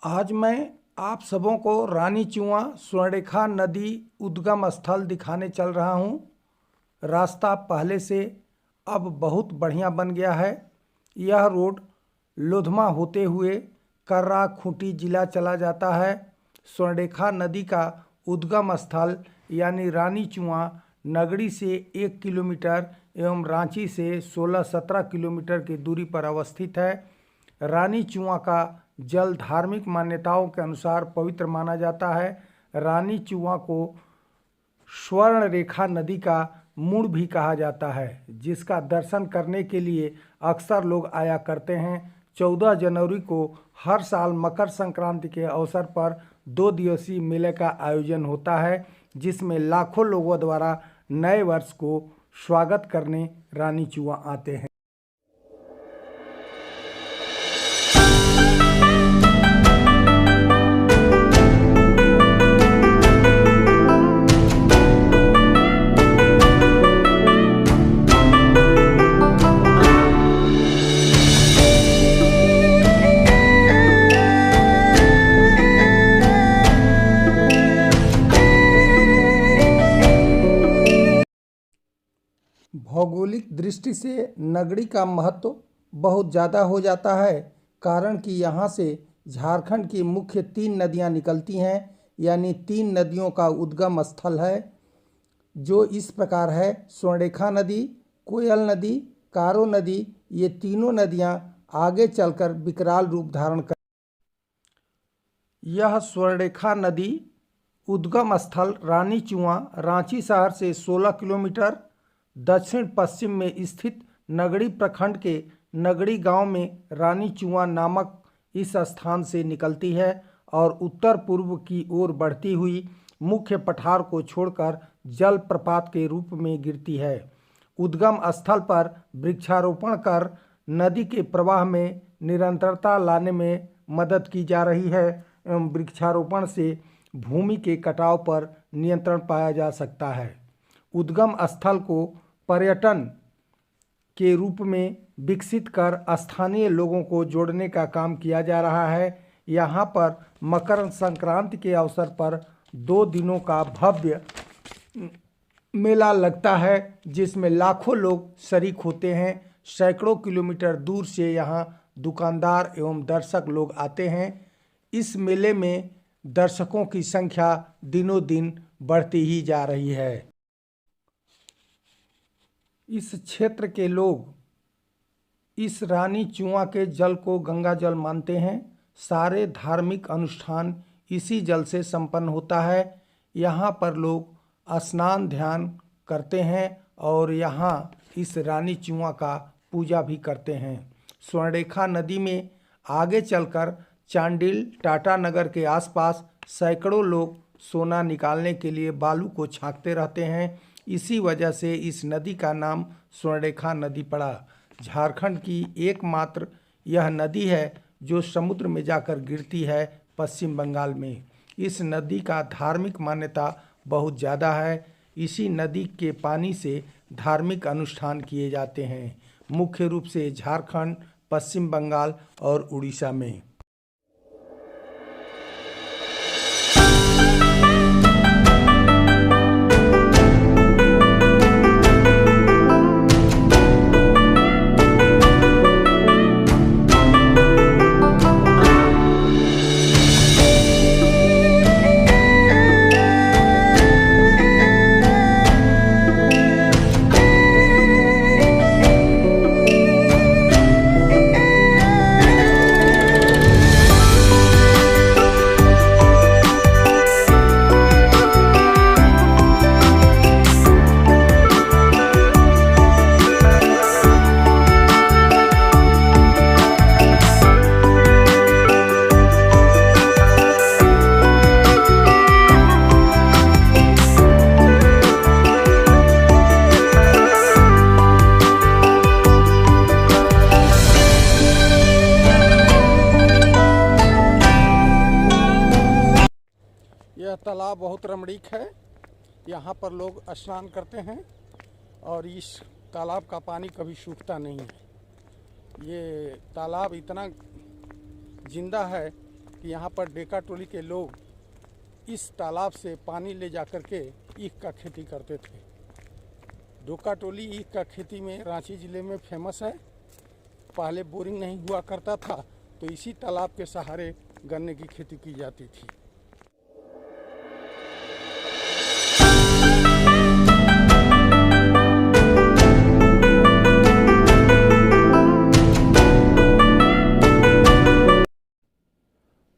आज मैं आप सबों को रानी चुआ स्वर्णरेखा नदी उद्गम स्थल दिखाने चल रहा हूँ। रास्ता पहले से अब बहुत बढ़िया बन गया है। यह रोड लोधमा होते हुए कर्रा खूंटी जिला चला जाता है। स्वर्णरेखा नदी का उद्गम स्थल यानी रानी चुआ नगरी से 1 किलोमीटर एवं रांची से 16-17 किलोमीटर की दूरी पर अवस्थित है। रानी चुआ का जल धार्मिक मान्यताओं के अनुसार पवित्र माना जाता है। रानी चुआ को स्वर्ण रेखा नदी का मूल भी कहा जाता है, जिसका दर्शन करने के लिए अक्सर लोग आया करते हैं। 14 जनवरी को हर साल मकर संक्रांति के अवसर पर 2 दिवसीय मेले का आयोजन होता है, जिसमें लाखों लोगों द्वारा नए वर्ष को स्वागत करने रानी चुआ आते हैं। भौगोलिक दृष्टि से नगरी का महत्व बहुत ज़्यादा हो जाता है, कारण कि यहाँ से झारखंड की मुख्य 3 नदियाँ निकलती हैं, यानी 3 नदियों का उद्गम स्थल है, जो इस प्रकार है। स्वर्णरेखा नदी, कोयल नदी, कारो नदी, ये तीनों नदियाँ आगे चलकर विकराल रूप धारण कर। यह स्वर्णरेखा नदी उद्गम स्थल रानी चुआ रांची शहर से 16 किलोमीटर दक्षिण पश्चिम में स्थित नगड़ी प्रखंड के नगड़ी गांव में रानी चुआ नामक इस स्थान से निकलती है और उत्तर पूर्व की ओर बढ़ती हुई मुख्य पठार को छोड़कर जल प्रपात के रूप में गिरती है। उद्गम स्थल पर वृक्षारोपण कर नदी के प्रवाह में निरंतरता लाने में मदद की जा रही है एवं वृक्षारोपण से भूमि के कटाव पर नियंत्रण पाया जा सकता है। उद्गम स्थल को पर्यटन के रूप में विकसित कर स्थानीय लोगों को जोड़ने का काम किया जा रहा है। यहाँ पर मकर संक्रांति के अवसर पर 2 दिनों का भव्य मेला लगता है, जिसमें लाखों लोग शरीक होते हैं। सैकड़ों किलोमीटर दूर से यहाँ दुकानदार एवं दर्शक लोग आते हैं। इस मेले में दर्शकों की संख्या दिनों दिन बढ़ती ही जा रही है। इस क्षेत्र के लोग इस रानी चुआ के जल को गंगा जल मानते हैं। सारे धार्मिक अनुष्ठान इसी जल से संपन्न होता है। यहाँ पर लोग स्नान ध्यान करते हैं और यहाँ इस रानी चुआ का पूजा भी करते हैं। स्वर्णरेखा नदी में आगे चलकर चांडिल टाटानगर के आसपास सैकड़ों लोग सोना निकालने के लिए बालू को छांकते रहते हैं। इसी वजह से इस नदी का नाम स्वर्णरेखा नदी पड़ा। झारखंड की एकमात्र यह नदी है जो समुद्र में जाकर गिरती है पश्चिम बंगाल में। इस नदी का धार्मिक मान्यता बहुत ज़्यादा है। इसी नदी के पानी से धार्मिक अनुष्ठान किए जाते हैं, मुख्य रूप से झारखंड, पश्चिम बंगाल और उड़ीसा में। यह तालाब बहुत रमणीक है। यहाँ पर लोग स्नान करते हैं और इस तालाब का पानी कभी सूखता नहीं है। ये तालाब इतना जिंदा है कि यहाँ पर डेका टोली के लोग इस तालाब से पानी ले जाकर के ईख का खेती करते थे। डोका टोली ईख का खेती में रांची ज़िले में फेमस है। पहले बोरिंग नहीं हुआ करता था तो इसी तालाब के सहारे गन्ने की खेती की जाती थी।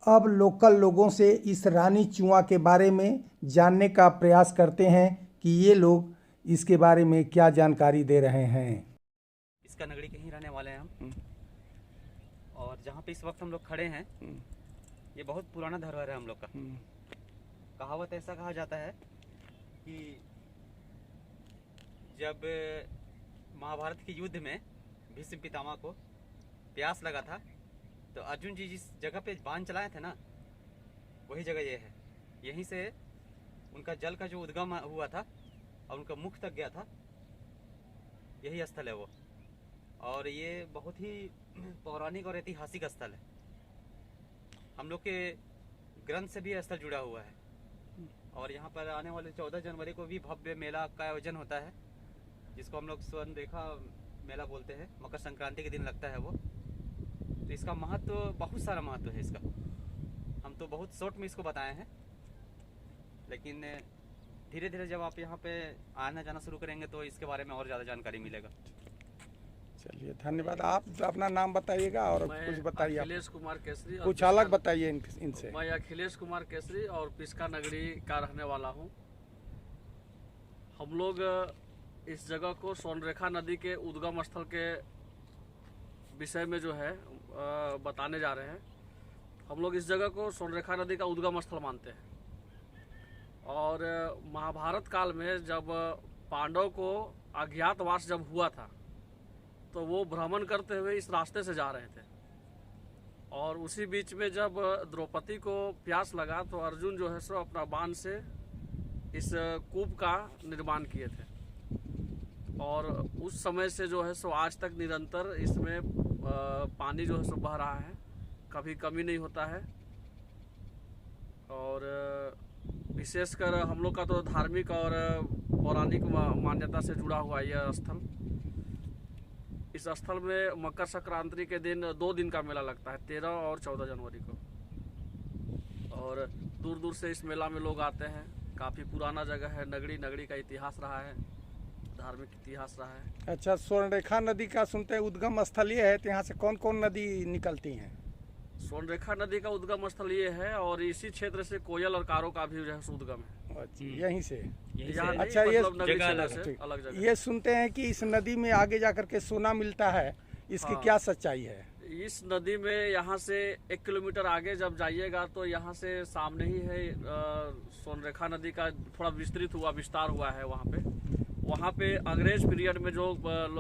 अब लोकल लोगों से इस रानी चुआ के बारे में जानने का प्रयास करते हैं कि ये लोग इसके बारे में क्या जानकारी दे रहे हैं। इसका नगरी के ही रहने वाले हैं हम, और जहाँ पे इस वक्त हम लोग खड़े हैं ये बहुत पुराना धरोहर है हम लोग का। कहावत ऐसा कहा जाता है कि जब महाभारत के युद्ध में भीष्म पितामह को प्यास लगा था तो अर्जुन जी जिस जगह पे बाण चलाए थे ना, वही जगह ये है। यहीं से उनका जल का जो उद्गम हुआ था और उनका मुख तक गया था, यही स्थल है वो। और ये बहुत ही पौराणिक और ऐतिहासिक स्थल है। हम लोग के ग्रंथ से भी यह स्थल जुड़ा हुआ है। और यहाँ पर आने वाले 14 जनवरी को भी भव्य मेला का आयोजन होता है, जिसको हम लोग स्वर्णरेखा मेला बोलते हैं। मकर संक्रांति के दिन लगता है वो। तो इसका महत्व, बहुत सारा महत्व है इसका। हम तो बहुत शॉर्ट में इसको बताए हैं, लेकिन धीरे धीरे जब आप यहाँ पे आना जाना शुरू करेंगे तो इसके बारे में और ज़्यादा जानकारी मिलेगा। चलिए, धन्यवाद। आप अपना नाम बताइएगा और कुछ बताइए। अखिलेश कुमार केसरी। कुछ अलग बताइए इनसे। मैं अखिलेश कुमार केसरी और पिस्का नगरी का रहने वाला हूँ। हम लोग इस जगह को स्वर्णरेखा नदी के उद्गम स्थल के विषय में जो है बताने जा रहे हैं। हम लोग इस जगह को स्वर्णरेखा नदी का उद्गम स्थल मानते हैं। और महाभारत काल में जब पांडव को अज्ञातवास जब हुआ था तो वो भ्रमण करते हुए इस रास्ते से जा रहे थे। और उसी बीच में जब द्रौपदी को प्यास लगा तो अर्जुन जो है सो अपना बाण से इस कूप का निर्माण किए थे। और उस समय से जो है सो आज तक निरंतर इसमें पानी जो है सो बह रहा है, कभी कमी नहीं होता है। और विशेषकर हम लोग का तो धार्मिक और पौराणिक मान्यता से जुड़ा हुआ यह स्थल। इस स्थल में मकर संक्रांति के दिन 2 दिन का मेला लगता है, 13 और 14 जनवरी को। और दूर दूर से इस मेला में लोग आते हैं। काफ़ी पुराना जगह है। नगरी का इतिहास रहा है, धार्मिक इतिहास रहा है। अच्छा, स्वर्णरेखा नदी का सुनते हैं उद्गम स्थल ये है, तो यहाँ से कौन कौन नदी निकलती हैं? स्वर्णरेखा नदी का उद्गम स्थल ये है और इसी क्षेत्र से कोयल और कारो का भी जो है उद्गम है। यहीं से। अच्छा, ये अलग जगह। ये सुनते हैं कि इस नदी में आगे जाकर के सोना मिलता है, इसकी क्या सच्चाई है? इस नदी में यहाँ से 1 किलोमीटर आगे जब जाइएगा तो यहाँ से सामने ही है स्वर्णरेखा नदी का थोड़ा विस्तार हुआ है। वहाँ पे अंग्रेज पीरियड में जो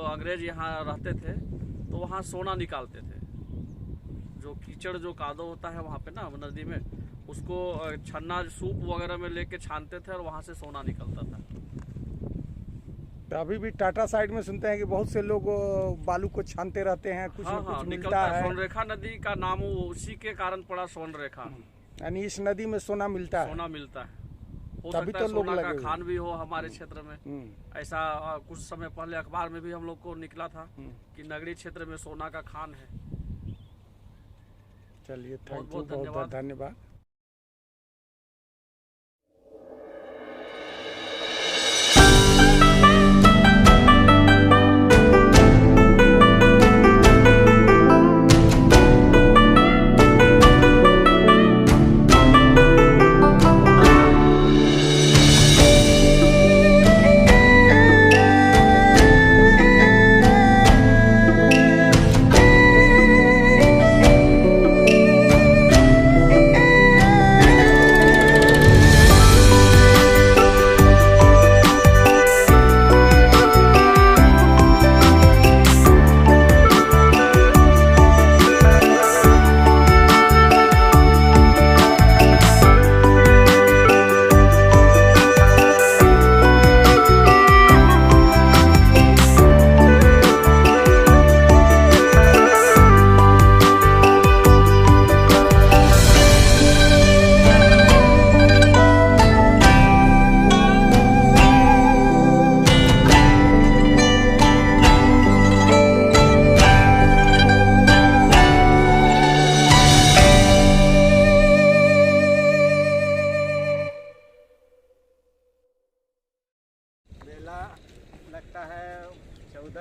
अंग्रेज यहाँ रहते थे तो वहाँ सोना निकालते थे। जो कीचड़ जो कादो होता है वहाँ पे ना नदी में, उसको छन्ना सूप वगैरह में लेके छानते थे और वहाँ से सोना निकलता था। तो अभी भी टाटा साइड में सुनते हैं कि बहुत से लोग बालू को छानते रहते हैं, कुछ न कुछ मिलता है। स्वर्णरेखा नदी का नाम उसी के कारण पड़ा स्वर्णरेखा, यानी इस नदी में सोना मिलता है। सोना मिलता है। हो तभी सकता है तो लोग सोना का लगे खान भी हो हमारे क्षेत्र में। ऐसा कुछ समय पहले अखबार में भी हम लोग को निकला था कि नगरी क्षेत्र में सोना का खान है। चलिए, बहुत बहुत धन्यवाद।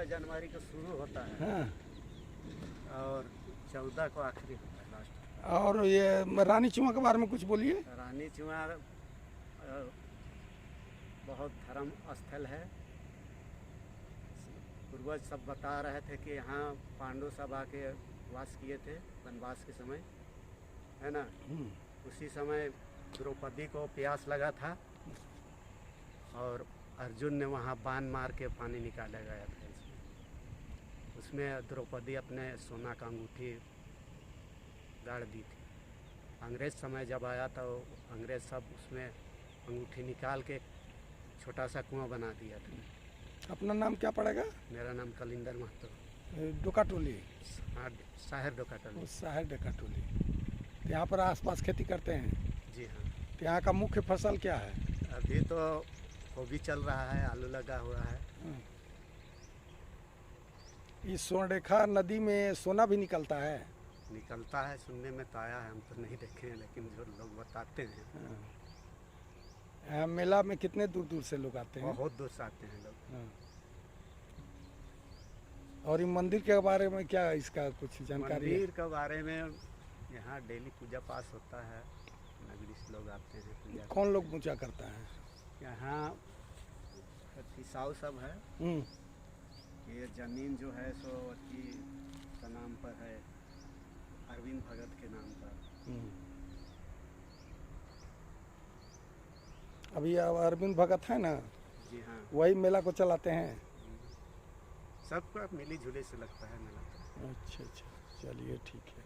जनवरी को शुरू होता है हाँ। और 14 को आखिरी होता है लास्ट। और ये रानी चुआ के बारे में कुछ बोलिए। रानी चुआ बहुत धर्म स्थल है। पूर्वज सब बता रहे थे कि यहाँ पांडव सब आके वास किए थे वनवास के समय, है ना। उसी समय द्रौपदी को प्यास लगा था और अर्जुन ने वहाँ बाण मार के पानी निकाला गया था उसमें द्रौपदी अपने सोना का अंगूठी गाड़ दी थी। अंग्रेज समय जब आया तो अंग्रेज सब उसमें अंगूठी निकाल के छोटा सा कुआं बना दिया था। अपना नाम क्या पड़ेगा? मेरा नाम कलिंदर महतो, डोकाटोली। हाँ, साहिर डोकाटोली। साहिर डोकाटोली। तो यहाँ पर आसपास खेती करते हैं? जी हाँ। तो यहाँ का मुख्य फसल क्या है? अभी तो गोभी चल रहा है, आलू लगा हुआ है। इस स्वर्णरेखा नदी में सोना भी निकलता है? निकलता है, सुनने में तो आया है, हम तो नहीं देखे हैं लेकिन जो लोग बताते हैं। यहाँ मेला में कितने दूर दूर से लोग आते हैं? बहुत दूर से आते हैं लोग। और ये मंदिर के बारे में क्या इसका कुछ जानकारी है? मंदिर के बारे में यहाँ डेली पूजा पाठ होता है, नगरी से लोग आते हैं पूजा। कौन लोग पूजा करता है? यहाँ साहु सब है। ये जमीन जो है सो अति का नाम पर है, अरविंद भगत के नाम पर। अभी अरविंद भगत है ना, जी हाँ, वही मेला को चलाते हैं। सबका मिली जुली से लगता है मेला। अच्छा अच्छा, चलिए ठीक है।